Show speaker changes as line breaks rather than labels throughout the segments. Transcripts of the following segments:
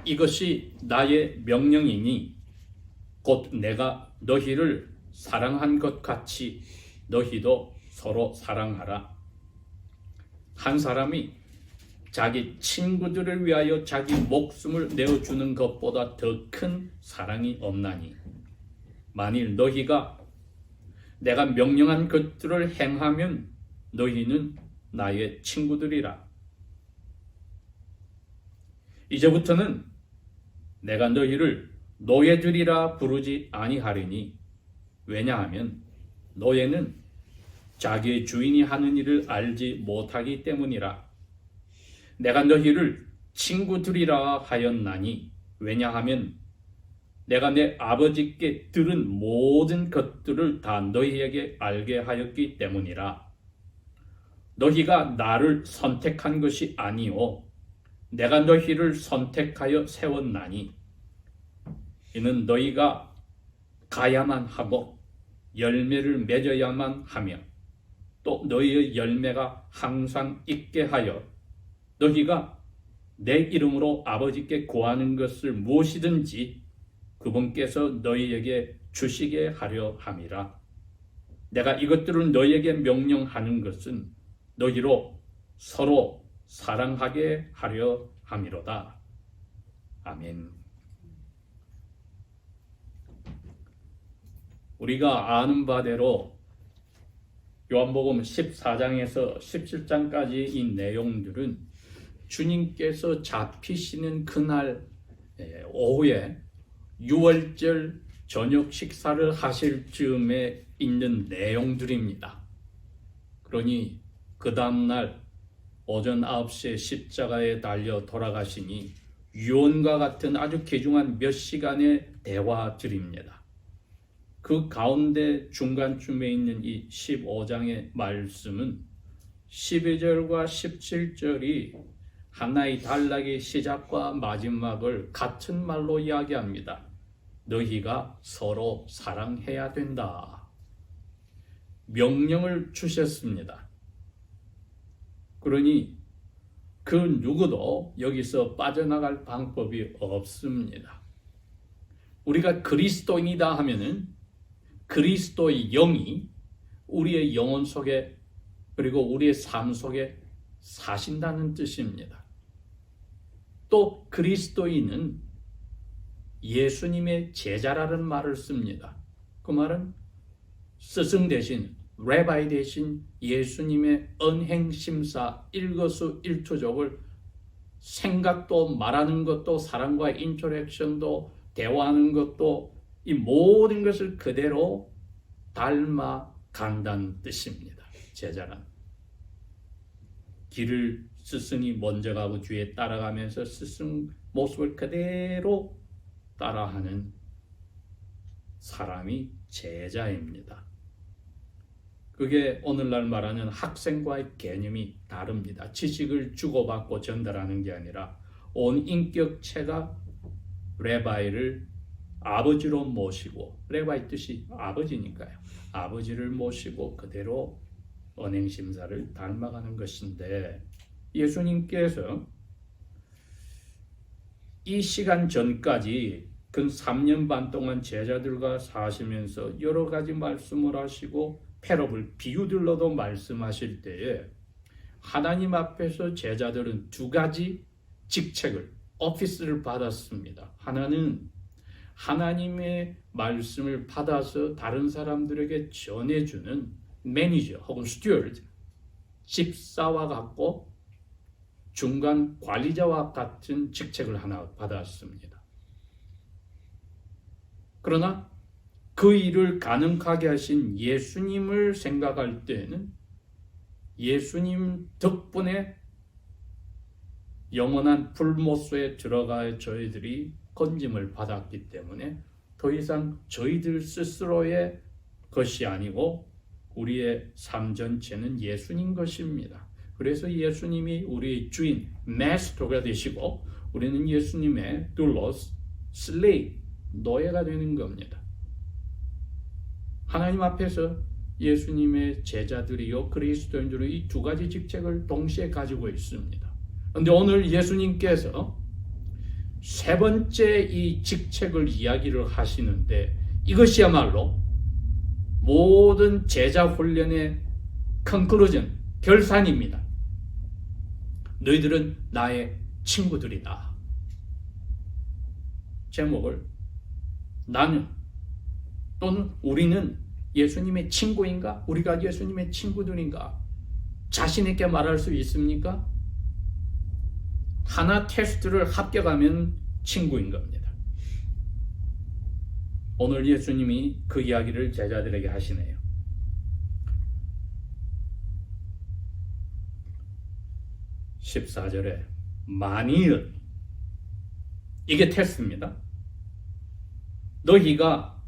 이것이 나의 명령이니 곧 내가 너희를 사랑한 것 같이 너희도 서로 사랑하라. 한 사람이 자기 친구들을 위하여 자기 목숨을 내어주는 것보다 더 큰 사랑이 없나니 만일 너희가 내가 명령한 것들을 행하면 너희는 나의 친구들이라. 이제부터는 내가 너희를 노예들이라 부르지 아니하리니 왜냐하면 노예는 자기의 주인이 하는 일을 알지 못하기 때문이라. 내가 너희를 친구들이라 하였나니 왜냐하면 내가 내 아버지께 들은 모든 것들을 다 너희에게 알게 하였기 때문이라. 너희가 나를 선택한 것이 아니오 내가 너희를 선택하여 세웠나니 이는 너희가 가야만 하고 열매를 맺어야만 하며 또 너희의 열매가 항상 있게 하여 너희가 내 이름으로 아버지께 구하는 것을 무엇이든지 그분께서 너희에게 주시게 하려 함이라. 내가 이것들을 너희에게 명령하는 것은 너희로 서로 사랑하게 하려 함이로다. 아멘. 우리가 아는 바대로 요한복음 14장에서 17장까지 이 내용들은 주님께서 잡히시는 그날 오후에 유월절 저녁 식사를 하실 즈음에 있는 내용들입니다. 그러니 그 다음날 오전 9시에 십자가에 달려 돌아가시니 유언과 같은 아주 귀중한 몇 시간의 대화들입니다. 그 가운데 중간쯤에 있는 이 15장의 말씀은 12절과 17절이 하나의 단락의 시작과 마지막을 같은 말로 이야기합니다. 너희가 서로 사랑해야 된다. 명령을 주셨습니다. 그러니 그 누구도 여기서 빠져나갈 방법이 없습니다. 우리가 그리스도인이다 하면은 그리스도의 영이 우리의 영혼 속에 그리고 우리의 삶 속에 사신다는 뜻입니다. 또 그리스도인은 예수님의 제자라는 말을 씁니다. 그 말은 스승 대신 레바이 대신 예수님의 언행심사 일거수일투족을 생각도 말하는 것도 사람과의 인터랙션도 대화하는 것도 이 모든 것을 그대로 닮아간다는 뜻입니다. 제자란 길을 스승이 먼저 가고 뒤에 따라가면서 스승 모습을 그대로 따라하는 사람이 제자입니다. 그게 오늘날 말하는 학생과의 개념이 다릅니다. 지식을 주고받고 전달하는 게 아니라 온 인격체가 레바이를 아버지로 모시고, 레바이 뜻이 아버지니까요. 아버지를 모시고 그대로 언행심사를 닮아가는 것인데 예수님께서 이 시간 전까지 근 3년 반 동안 제자들과 사시면서 여러 가지 말씀을 하시고 패러블 비유들로도 말씀하실 때에 하나님 앞에서 제자들은 두 가지 직책을 오피스를 받았습니다. 하나는 하나님의 말씀을 받아서 다른 사람들에게 전해주는 매니저 혹은 스튜어드, 집사와 같고 중간 관리자와 같은 직책을 하나 받았습니다. 그러나 그 일을 가능하게 하신 예수님을 생각할 때는 예수님 덕분에 영원한 불못소에 들어가 저희들이 건짐을 받았기 때문에 더 이상 저희들 스스로의 것이 아니고 우리의 삶 전체는 예수님 것입니다. 그래서 예수님이 우리의 주인, 마스터가 되시고 우리는 예수님의 둘로스, 슬레이, 노예가 되는 겁니다. 하나님 앞에서 예수님의 제자들이요 그리스도인들이 이 두 가지 직책을 동시에 가지고 있습니다. 그런데 오늘 예수님께서 세 번째 이 직책을 이야기를 하시는데 이것이야말로 모든 제자 훈련의 컨클루전, 결산입니다. 너희들은 나의 친구들이다. 제목을 나는 또는 우리는 예수님의 친구인가? 우리가 예수님의 친구들인가? 자신 있게 말할 수 있습니까? 하나 테스트를 합격하면 친구인 겁니다. 오늘 예수님이 그 이야기를 제자들에게 하시네요. 14절에 만일, 이게 테스트입니다. 너희가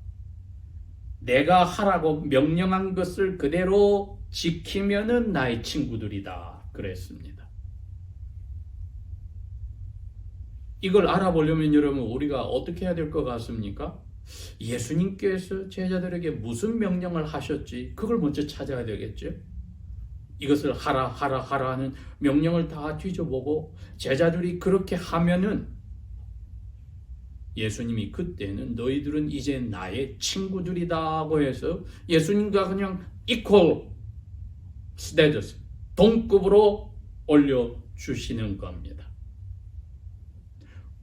내가 하라고 명령한 것을 그대로 지키면은 나의 친구들이다 그랬습니다. 이걸 알아보려면 여러분 우리가 어떻게 해야 될 것 같습니까? 예수님께서 제자들에게 무슨 명령을 하셨지? 그걸 먼저 찾아야 되겠죠. 이것을 하라 하라 하라 하는 명령을 다 뒤져보고 제자들이 그렇게 하면은 예수님이 그때는 너희들은 이제 나의 친구들이다고 해서 예수님과 그냥 equal status, 동급으로 올려주시는 겁니다.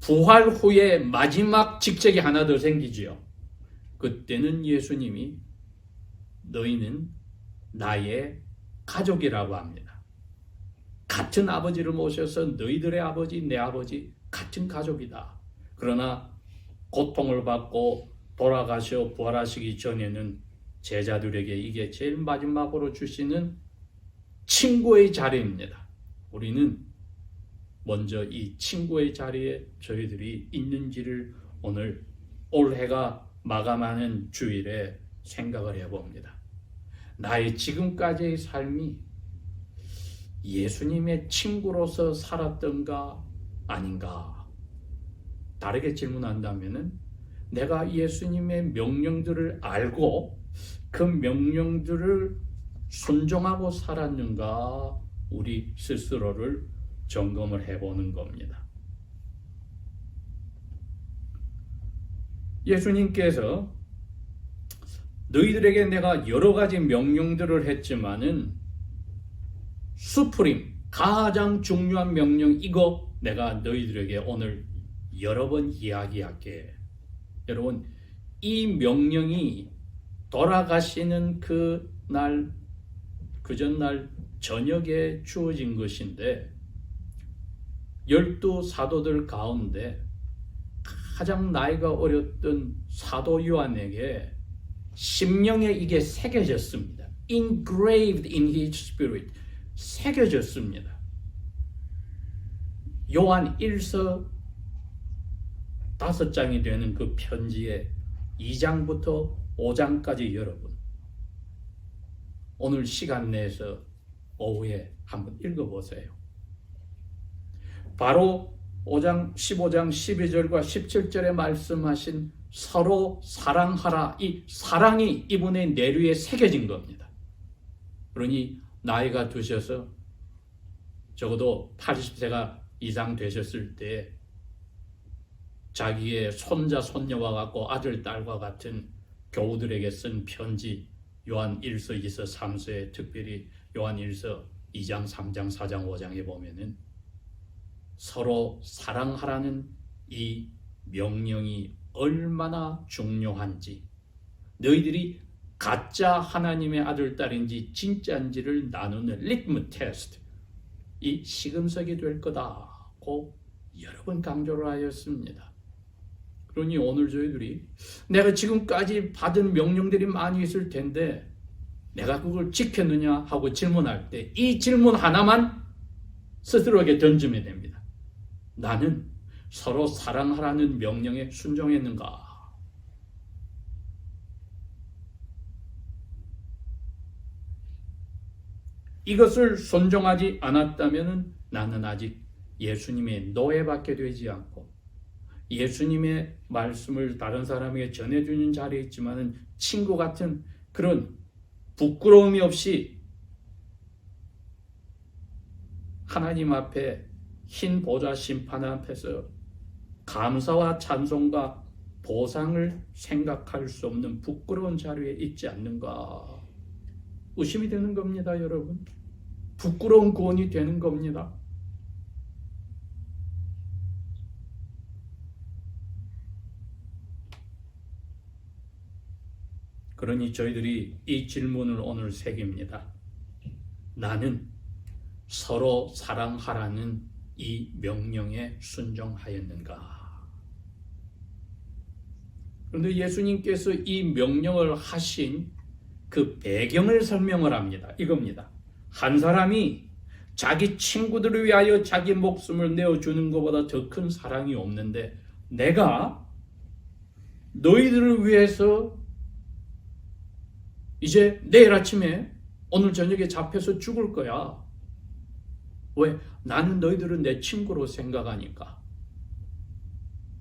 부활 후에 마지막 직책이 하나 더 생기지요. 그때는 예수님이 너희는 나의 가족이라고 합니다. 같은 아버지를 모셔서 너희들의 아버지, 내 아버지 같은 가족이다. 그러나 고통을 받고 돌아가셔 부활하시기 전에는 제자들에게 이게 제일 마지막으로 주시는 친구의 자리입니다. 우리는 먼저 이 친구의 자리에 저희들이 있는지를 오늘 올해가 마감하는 주일에 생각을 해봅니다. 나의 지금까지의 삶이 예수님의 친구로서 살았던가 아닌가? 다르게 질문한다면은 내가 예수님의 명령들을 알고 그 명령들을 순종하고 살았는가? 우리 스스로를 점검을 해보는 겁니다. 예수님께서 너희들에게 내가 여러 가지 명령들을 했지만은 수프림, 가장 중요한 명령 이거 내가 너희들에게 오늘 여러 번 이야기할게. 여러분, 이 명령이 돌아가시는 그 전날 저녁에 주어진 것인데 12 사도들 가운데 가장 나이가 어렸던 사도 요한에게 심령에 이게 새겨졌습니다. Engraved in his spirit. 새겨졌습니다. 요한 1서 5장이 되는 그 편지에 2장부터 5장까지 여러분 오늘 시간 내서 오후에 한번 읽어보세요. 바로 5장, 15장, 12절과 17절에 말씀하신 서로 사랑하라. 이 사랑이 이분의 내류에 새겨진 겁니다. 그러니 나이가 드셔서 적어도 80세가 이상 되셨을 때 자기의 손자, 손녀와 같고 아들, 딸과 같은 교우들에게 쓴 편지 요한 1서, 2서, 3서에 특별히 요한 1서 2장, 3장, 4장, 5장에 보면은 서로 사랑하라는 이 명령이 얼마나 중요한지 너희들이 가짜 하나님의 아들, 딸인지 진짜인지를 나누는 리트mus 테스트 이 시금석이 될 거다고 여러 번 강조를 하였습니다. 그러니 오늘 저희들이 내가 지금까지 받은 명령들이 많이 있을 텐데 내가 그걸 지켰느냐 하고 질문할 때 이 질문 하나만 스스로에게 던지면 됩니다. 나는 서로 사랑하라는 명령에 순종했는가? 이것을 순종하지 않았다면 나는 아직 예수님의 노예밖에 되지 않고 예수님의 말씀을 다른 사람에게 전해주는 자리에 있지만은 친구 같은 그런 부끄러움이 없이 하나님 앞에 흰 보좌 심판 앞에서 감사와 찬송과 보상을 생각할 수 없는 부끄러운 자리에 있지 않는가 의심이 되는 겁니다, 여러분. 부끄러운 구원이 되는 겁니다. 그러니 저희들이 이 질문을 오늘 새깁니다. 나는 서로 사랑하라는 이 명령에 순종하였는가? 그런데 예수님께서 이 명령을 하신 그 배경을 설명을 합니다. 이겁니다. 한 사람이 자기 친구들을 위하여 자기 목숨을 내어주는 것보다 더 큰 사랑이 없는데 내가 너희들을 위해서 이제 내일 아침에 오늘 저녁에 잡혀서 죽을 거야. 왜? 나는 너희들은 내 친구로 생각하니까.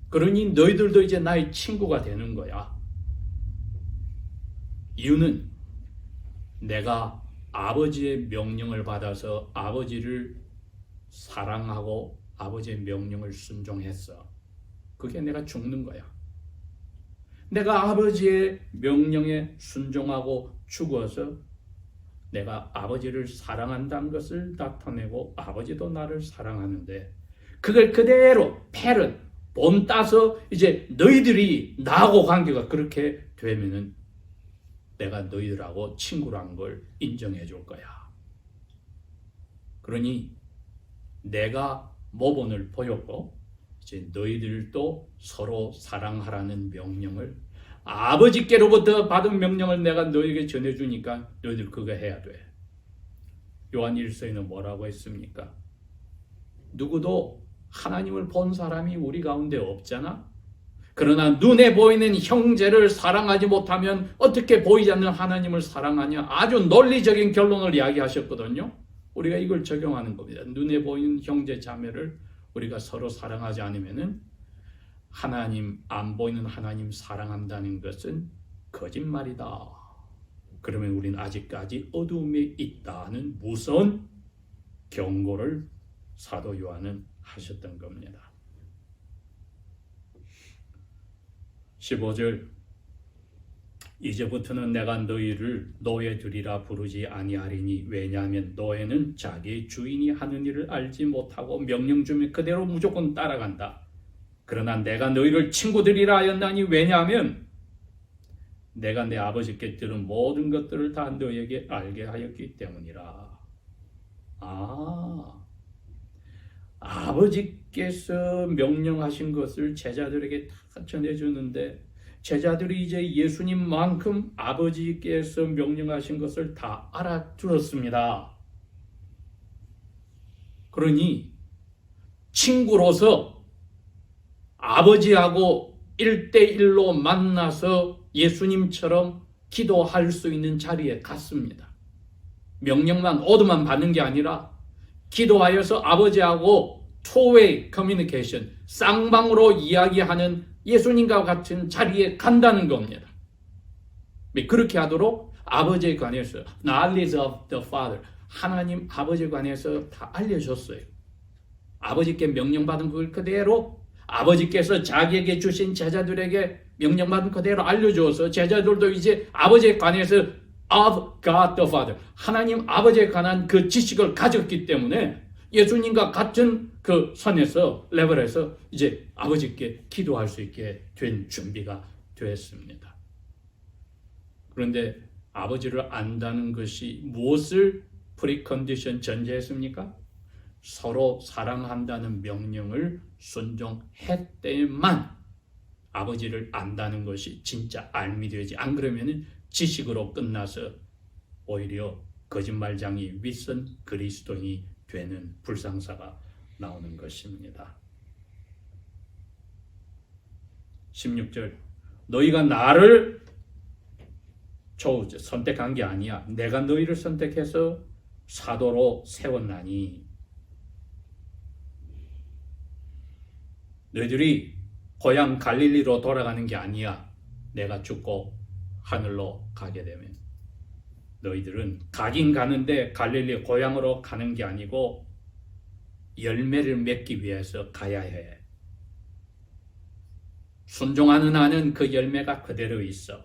그러니 너희들도 이제 나의 친구가 되는 거야. 이유는 내가 아버지의 명령을 받아서 아버지를 사랑하고 아버지의 명령을 순종했어. 그게 내가 죽는 거야. 내가 아버지의 명령에 순종하고 죽어서 내가 아버지를 사랑한다는 것을 나타내고 아버지도 나를 사랑하는데 그걸 그대로 패런 본 따서 이제 너희들이 나하고 관계가 그렇게 되면은 내가 너희들하고 친구란 걸 인정해 줄 거야. 그러니 내가 모본을 보였고 이제 너희들도 서로 사랑하라는 명령을 아버지께로부터 받은 명령을 내가 너희에게 전해주니까 너희들 그거 해야 돼. 요한 1서에는 뭐라고 했습니까? 누구도 하나님을 본 사람이 우리 가운데 없잖아. 그러나 눈에 보이는 형제를 사랑하지 못하면 어떻게 보이지 않는 하나님을 사랑하냐. 아주 논리적인 결론을 이야기하셨거든요. 우리가 이걸 적용하는 겁니다. 눈에 보이는 형제 자매를 우리가 서로 사랑하지 않으면은 하나님, 안 보이는 하나님 사랑한다는 것은 거짓말이다. 그러면 우리는 아직까지 어두움에 있다는 무서운 경고를 사도 요한은 하셨던 겁니다. 15절 이제부터는 내가 너희를 노예들이라 부르지 아니하리니 왜냐하면 노예는 자기 주인이 하는 일을 알지 못하고 명령 주면 그대로 무조건 따라간다. 그러나 내가 너희를 친구들이라 하였나니 왜냐하면 내가 내 아버지께 들은 모든 것들을 다 너희에게 알게 하였기 때문이라. 아버지께서 명령하신 것을 제자들에게 다 전해주는데 제자들이 이제 예수님만큼 아버지께서 명령하신 것을 다 알아들었습니다. 그러니 친구로서 아버지하고 1대1로 만나서 예수님처럼 기도할 수 있는 자리에 갔습니다. 명령만, 오더만 받는 게 아니라 기도하여서 아버지하고 two-way communication, 쌍방으로 이야기하는 예수님과 같은 자리에 간다는 겁니다. 그렇게 하도록 아버지에 관해서 knowledge of the Father, 하나님 아버지에 관해서 다 알려줬어요. 아버지께 명령받은 그걸 그대로 아버지께서 자기에게 주신 제자들에게 명령받은 그대로 알려주어서 제자들도 이제 아버지에 관해서 of God the Father, 하나님 아버지에 관한 그 지식을 가졌기 때문에 예수님과 같은 그 선에서 레벨에서 이제 아버지께 기도할 수 있게 된 준비가 되었습니다. 그런데 아버지를 안다는 것이 무엇을 프리컨디션 전제했습니까? 서로 사랑한다는 명령을 순종했대만 아버지를 안다는 것이 진짜 알미 되지, 안 그러면 지식으로 끝나서 오히려 거짓말장이 윗선 그리스도인이 되는 불상사가 나오는 것입니다. 16절 너희가 나를 선택한 게 아니야. 내가 너희를 선택해서 사도로 세웠나니. 너희들이 고향 갈릴리로 돌아가는 게 아니야. 내가 죽고 하늘로 가게 되면 너희들은 가긴 가는데 갈릴리 고향으로 가는 게 아니고 열매를 맺기 위해서 가야 해. 순종하는 한은 그 열매가 그대로 있어.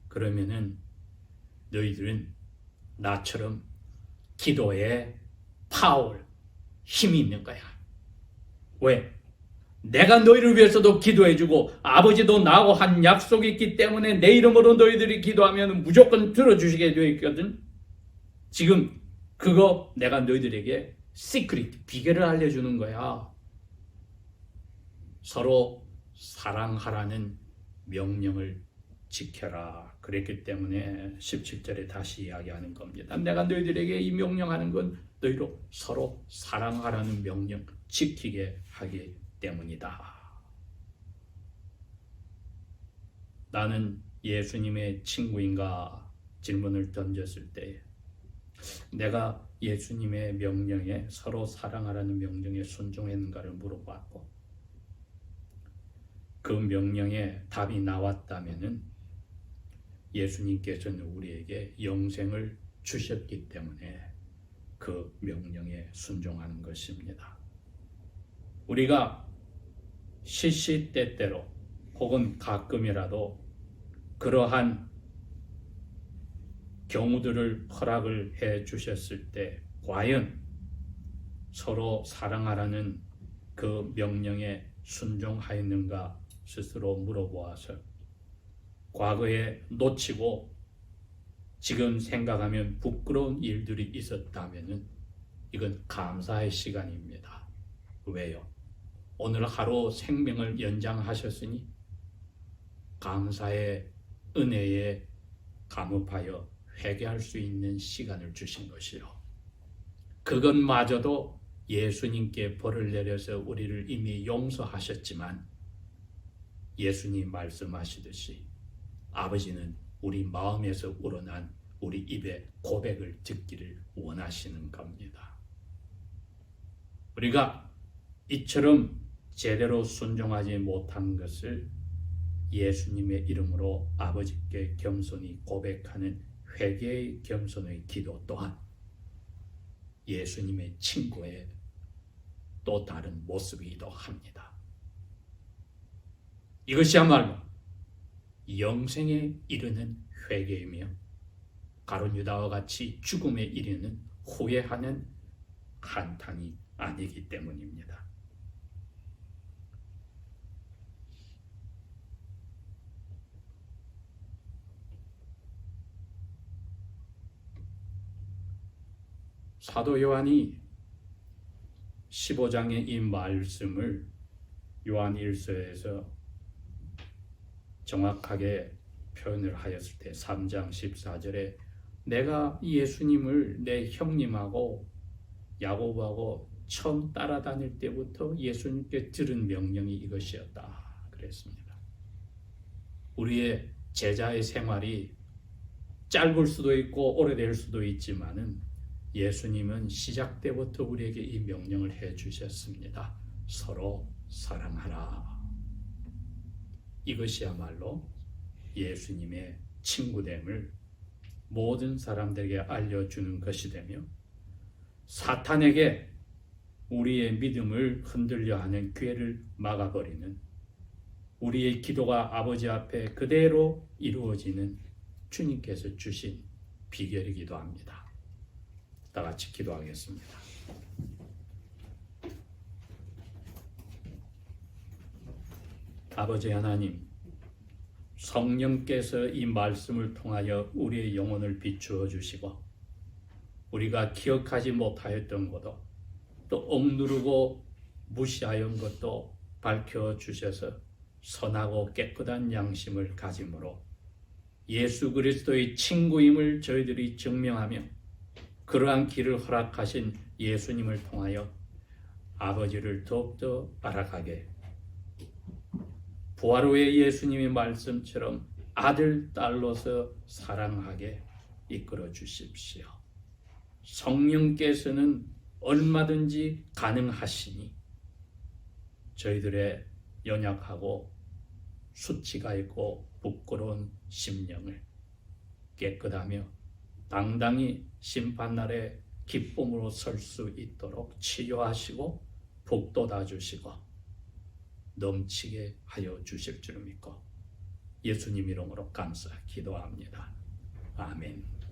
그러면은 너희들은 나처럼 기도에 파울, 힘이 있는 거야. 왜? 내가 너희를 위해서도 기도해주고 아버지도 나하고 한 약속이 있기 때문에 내 이름으로 너희들이 기도하면 무조건 들어주시게 되어 있거든. 지금 그거 내가 너희들에게 시크릿, 비결을 알려주는 거야. 서로 사랑하라는 명령을 지켜라. 그랬기 때문에 17절에 다시 이야기하는 겁니다. 내가 너희들에게 이 명령하는 건 너희로 서로 사랑하라는 명령 지키게 하기 때문이다. 나는 예수님의 친구인가 질문을 던졌을 때 내가 예수님의 명령에 서로 사랑하라는 명령에 순종했는가를 물어봤고 그 명령에 답이 나왔다면은 예수님께서는 우리에게 영생을 주셨기 때문에 그 명령에 순종하는 것입니다. 우리가 시시때때로 혹은 가끔이라도 그러한 경우들을 허락을 해 주셨을 때 과연 서로 사랑하라는 그 명령에 순종하였는가 스스로 물어보아서 과거에 놓치고 지금 생각하면 부끄러운 일들이 있었다면 이건 감사의 시간입니다. 왜요? 오늘 하루 생명을 연장하셨으니 감사의 은혜에 감업하여 회개할 수 있는 시간을 주신 것이요. 그것마저도 예수님께 벌을 내려서 우리를 이미 용서하셨지만 예수님 말씀하시듯이 아버지는 우리 마음에서 우러난 우리 입의 고백을 듣기를 원하시는 겁니다. 우리가 이처럼 제대로 순종하지 못한 것을 예수님의 이름으로 아버지께 겸손히 고백하는 회개의 겸손의 기도 또한 예수님의 친구의 또 다른 모습이기도 합니다. 이것이야말로 영생에 이르는 회개이며 가룟 유다와 같이 죽음에 이르는 후회하는 한탄이 아니기 때문입니다. 사도 요한이 15장의 이 말씀을 요한 1서에서 정확하게 표현을 하였을 때 3장 14절에 내가 예수님을 내 형님하고 야고보하고 처음 따라다닐 때부터 예수님께 들은 명령이 이것이었다 그랬습니다. 우리의 제자의 생활이 짧을 수도 있고 오래될 수도 있지만은 예수님은 시작 때부터 우리에게 이 명령을 해 주셨습니다. 서로 사랑하라. 이것이야말로 예수님의 친구됨을 모든 사람들에게 알려주는 것이 되며 사탄에게 우리의 믿음을 흔들려 하는 기회를 막아버리는 우리의 기도가 아버지 앞에 그대로 이루어지는 주님께서 주신 비결이기도 합니다. 다 같이 기도하겠습니다. 아버지 하나님, 성령께서 이 말씀을 통하여 우리의 영혼을 비추어 주시고 우리가 기억하지 못하였던 것도 또 억누르고 무시하였던 것도 밝혀주셔서 선하고 깨끗한 양심을 가짐으로 예수 그리스도의 친구임을 저희들이 증명하며 그러한 길을 허락하신 예수님을 통하여 아버지를 더욱더 알아가게 부활 후에 예수님의 말씀처럼 아들, 딸로서 사랑하게 이끌어 주십시오. 성령께서는 얼마든지 가능하시니 저희들의 연약하고 수치가 있고 부끄러운 심령을 깨끗하며 당당히 심판날에 기쁨으로 설 수 있도록 치유하시고 북돋아 주시고 넘치게 하여 주실 줄 믿고 예수님 이름으로 감사 기도합니다. 아멘.